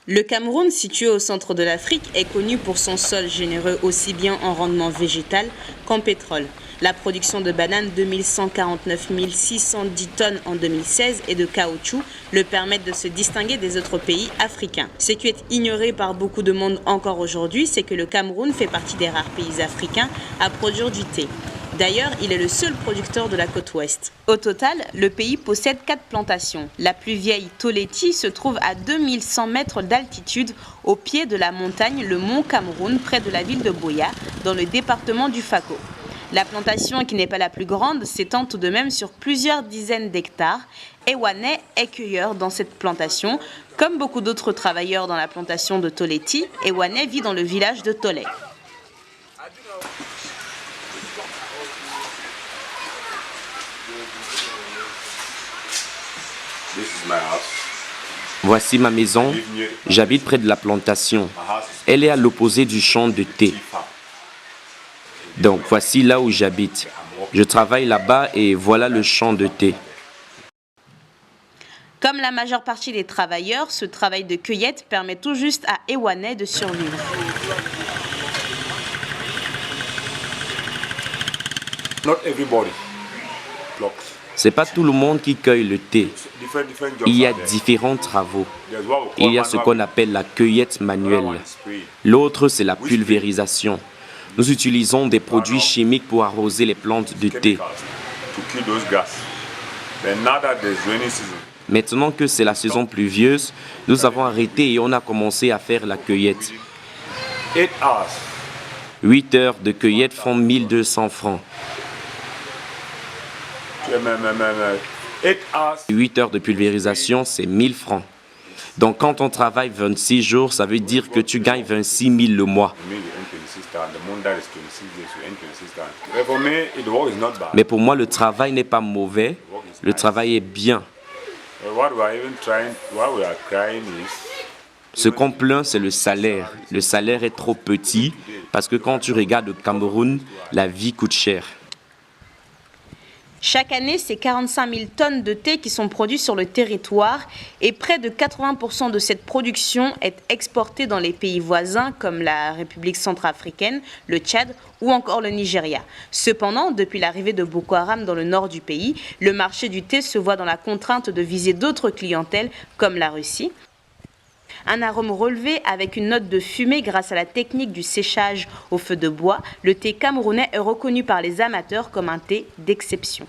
Le Cameroun, situé au centre de l'Afrique, est connu pour son sol généreux aussi bien en rendement végétal qu'en pétrole. La production de bananes, 2149 610 tonnes en 2016, et de caoutchouc le permettent de se distinguer des autres pays africains. Ce qui est ignoré par beaucoup de monde encore aujourd'hui, c'est que le Cameroun fait partie des rares pays africains à produire du thé. D'ailleurs, il est le seul producteur de la côte ouest. Au total, le pays possède 4 plantations. La plus vieille, Toleti, se trouve à 2100 mètres d'altitude au pied de la montagne, le mont Cameroun, près de la ville de Boya, dans le département du Fako. La plantation, qui n'est pas la plus grande, s'étend tout de même sur plusieurs dizaines d'hectares. Ewane est cueilleur dans cette plantation. Comme beaucoup d'autres travailleurs dans la plantation de Toleti, Ewane vit dans le village de Tolé. Voici ma maison, j'habite près de la plantation. Elle est à l'opposé du champ de thé. Donc voici là où j'habite. Je travaille là-bas et voilà le champ de thé. Comme la majeure partie des travailleurs, ce travail de cueillette permet tout juste à Ewane de survivre. C'est pas tout le monde qui cueille le thé. Il y a différents travaux. Il y a ce qu'on appelle la cueillette manuelle. L'autre, c'est la pulvérisation. Nous utilisons des produits chimiques pour arroser les plantes de thé. Maintenant que c'est la saison pluvieuse, nous avons arrêté et on a commencé à faire la cueillette. 8 heures de cueillette font 1200 francs. 8 heures de pulvérisation, c'est 1000 francs. Donc quand on travaille 26 jours, ça veut dire que tu gagnes 26 000 le mois. Mais pour moi, le travail n'est pas mauvais, le travail est bien. Ce qu'on plaint, c'est le salaire. Le salaire est trop petit parce que quand tu regardes le Cameroun, la vie coûte cher. Chaque année, c'est 45 000 tonnes de thé qui sont produites sur le territoire et près de 80% de cette production est exportée dans les pays voisins comme la République centrafricaine, le Tchad ou encore le Nigeria. Cependant, depuis l'arrivée de Boko Haram dans le nord du pays, le marché du thé se voit dans la contrainte de viser d'autres clientèles comme la Russie. Un arôme relevé avec une note de fumée grâce à la technique du séchage au feu de bois, le thé camerounais est reconnu par les amateurs comme un thé d'exception.